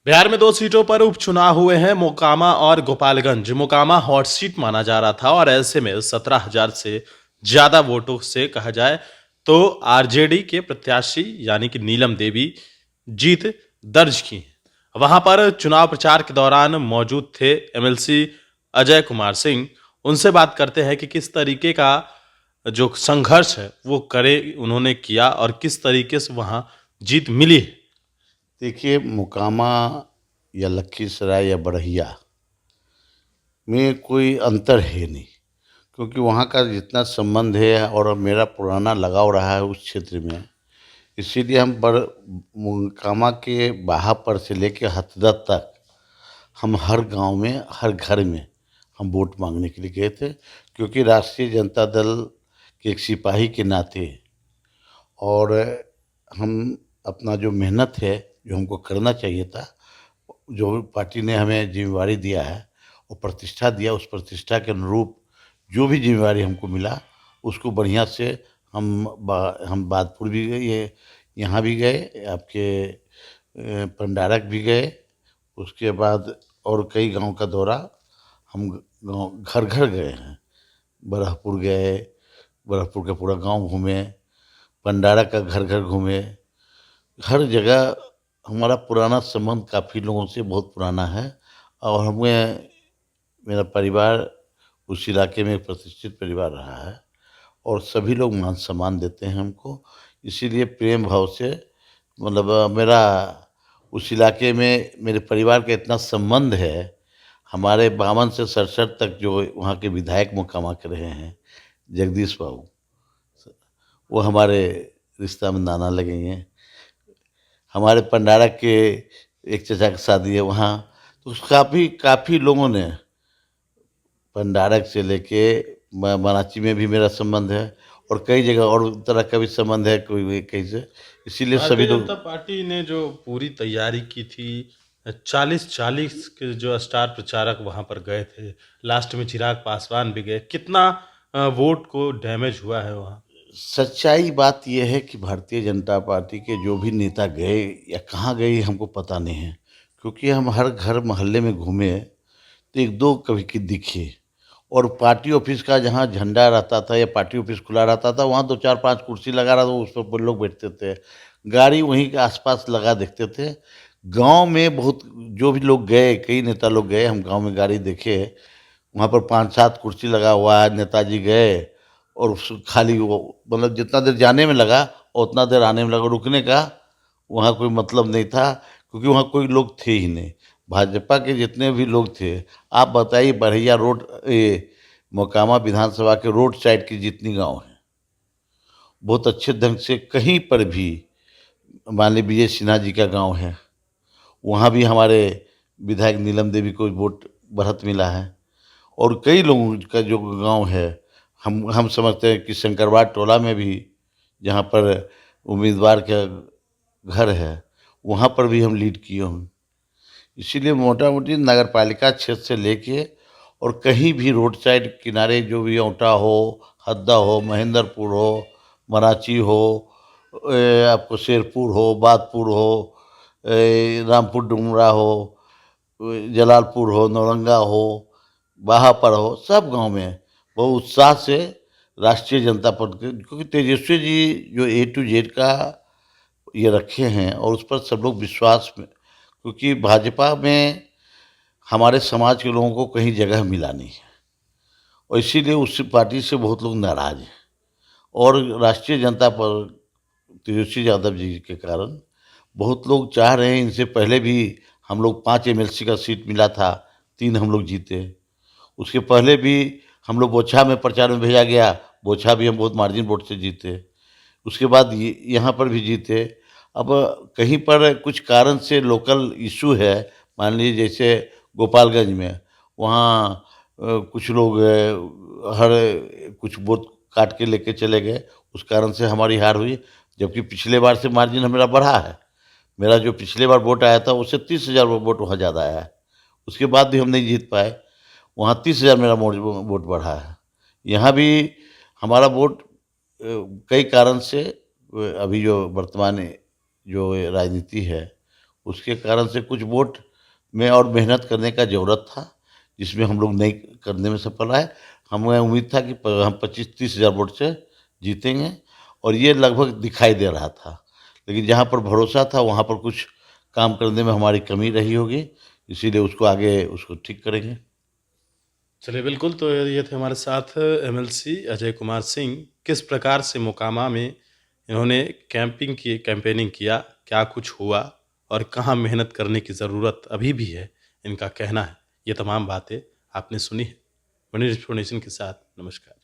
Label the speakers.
Speaker 1: बिहार में 2 सीटों पर उपचुनाव हुए हैं, मोकामा और गोपालगंज। मोकामा हॉट सीट माना जा रहा था और ऐसे में 17,000 से ज्यादा वोटों से कहा जाए तो आरजेडी के प्रत्याशी यानी कि नीलम देवी जीत दर्ज की। वहां पर चुनाव प्रचार के दौरान मौजूद थे एमएलसी अजय कुमार सिंह। उनसे बात करते हैं कि किस तरीके का जो संघर्ष है वो करे उन्होंने किया और किस तरीके से वहां जीत मिली है।
Speaker 2: देखिए, मोकामा या लखीसराय या बड़हिया में कोई अंतर है नहीं, क्योंकि वहाँ का जितना संबंध है और मेरा पुराना लगाव रहा है उस क्षेत्र में। इसीलिए हम मोकामा के बाहापर से लेकर हथदा तक हम हर गांव में, हर घर में हम वोट मांगने के लिए गए थे, क्योंकि राष्ट्रीय जनता दल के एक सिपाही के नाते और हम अपना जो मेहनत है, जो हमको करना चाहिए था, जो पार्टी ने हमें जिम्मेवारी दिया है और प्रतिष्ठा दिया, उस प्रतिष्ठा के अनुरूप जो भी जिम्मेवारी हमको मिला उसको बढ़िया से हम बादपुर भी गए, ये यहाँ भी गए, आपके पंडारक भी गए। उसके बाद और कई गांव का दौरा हम गांव घर घर गए हैं। बरहपुर गए, बरहपुर का पूरा गांव घूमे, पंडारक का घर घर घूमे। हर जगह हमारा पुराना संबंध काफ़ी लोगों से बहुत पुराना है और हमें, मेरा परिवार उस इलाके में एक प्रतिष्ठित परिवार रहा है और सभी लोग मान सम्मान देते हैं हमको। इसीलिए प्रेम भाव से, मतलब मेरा उस इलाके में मेरे परिवार का इतना संबंध है। हमारे 52 से 67 तक जो वहाँ के विधायक मोकामा के रहे हैं, जगदीश बाबू, वो हमारे रिश्ता में नाना लगे हैं। हमारे पंडारक के एक चचा की शादी है वहाँ, तो काफ़ी काफ़ी लोगों ने, पंडारक से लेके मराठी में भी मेरा संबंध है और कई जगह और तरह का भी संबंध है, कोई भी कहीं से। इसीलिए सभी
Speaker 1: भारतीय
Speaker 2: लोग।
Speaker 1: जनता पार्टी ने जो पूरी तैयारी की थी, 40-40 के जो स्टार प्रचारक वहां पर गए थे, लास्ट में चिराग पासवान भी गए। कितना वोट को डैमेज हुआ है वहां?
Speaker 2: सच्चाई बात यह है कि भारतीय जनता पार्टी के जो भी नेता गए या कहाँ गए हमको पता नहीं है, क्योंकि हम हर घर मोहल्ले में घूमे तो एक दो कभी कि दिखे। और पार्टी ऑफिस का जहाँ झंडा रहता था या पार्टी ऑफिस खुला रहता था, वहाँ दो चार पांच कुर्सी लगा रहा था, उस पर लोग बैठते थे। गाड़ी वहीं के आसपास लगा देखते थे। गांव में बहुत जो भी लोग गए, कई नेता लोग गए, हम गांव में गाड़ी देखे, वहाँ पर 5-7 कुर्सी लगा हुआ है, नेताजी गए और खाली वो, मतलब जितना देर जाने में लगा और उतना देर आने में लगा, रुकने का वहाँ कोई मतलब नहीं था, क्योंकि वहाँ कोई लोग थे ही नहीं। भाजपा के जितने भी लोग थे, आप बताइए, बड़हिया रोड, ये मोकामा विधानसभा के रोड साइड की जितनी गांव हैं, बहुत अच्छे ढंग से कहीं पर भी, मान ली विजय सिन्हा जी का गांव है, वहाँ भी हमारे विधायक नीलम देवी को वोट बढ़त मिला है। और कई लोगों का जो गांव है, हम समझते हैं कि शंकरवाड़ टोला में भी, जहाँ पर उम्मीदवार का घर है, वहाँ पर भी हम लीड किए हूँ। इसीलिए मोटा मोटी नगर पालिका क्षेत्र से लेके और कहीं भी रोड साइड किनारे जो भी औंटा हो, हद्दा हो, महेंद्रपुर हो, मराची हो, आपको शेरपुर हो, बादपुर हो, रामपुर डुमरा हो, जलालपुर हो, नौरंगा हो, बाहापर हो, सब गांव में बहुत उत्साह से राष्ट्रीय जनता पार्टी, क्योंकि तेजस्वी जी जो A to Z का ये रखे हैं और उस पर सब लोग विश्वास में, क्योंकि भाजपा में हमारे समाज के लोगों को कहीं जगह मिला नहीं है और इसीलिए उस पार्टी से बहुत लोग नाराज हैं। और राष्ट्रीय जनता पर तेजस्वी यादव जी के कारण बहुत लोग चाह रहे हैं, इनसे पहले भी हम लोग 5 MLC का सीट मिला था, 3 हम लोग जीते। उसके पहले भी हम लोग बोछा में प्रचार में भेजा गया, बोछा भी हम बहुत मार्जिन वोट से जीते। उसके बाद यहाँ पर भी जीते। अब कहीं पर कुछ कारण से लोकल इशू है, मान लीजिए जैसे गोपालगंज में, वहाँ कुछ लोग हर कुछ वोट काट के लेके चले गए, उस कारण से हमारी हार हुई। जबकि पिछले बार से मार्जिन मेरा बढ़ा है, मेरा जो पिछले बार वोट आया था उससे 30,000 वोट वहाँ ज़्यादा आया है। उसके बाद भी हम नहीं जीत पाए, वहाँ 30,000 मेरा वोट बढ़ा है। यहाँ भी हमारा वोट कई कारण से, अभी जो वर्तमान जो राजनीति है उसके कारण से कुछ वोट में और मेहनत करने का ज़रूरत था, जिसमें हम लोग नहीं करने में सफल आए। हमें उम्मीद था कि हम 25-30 हज़ार वोट से जीतेंगे और ये लगभग दिखाई दे रहा था। लेकिन जहाँ पर भरोसा था वहाँ पर कुछ काम करने में हमारी कमी रही होगी, इसीलिए उसको आगे उसको ठीक करेंगे।
Speaker 1: चलिए बिल्कुल, तो ये थे हमारे साथ एमएलसी अजय कुमार सिंह। किस प्रकार से मोकामा में इन्होंने कैंपेनिंग किया, क्या कुछ हुआ और कहाँ मेहनत करने की ज़रूरत अभी भी है, इनका कहना है। ये तमाम बातें आपने सुनी हैं। मनीष एक्सप्लेनेशन के साथ नमस्कार।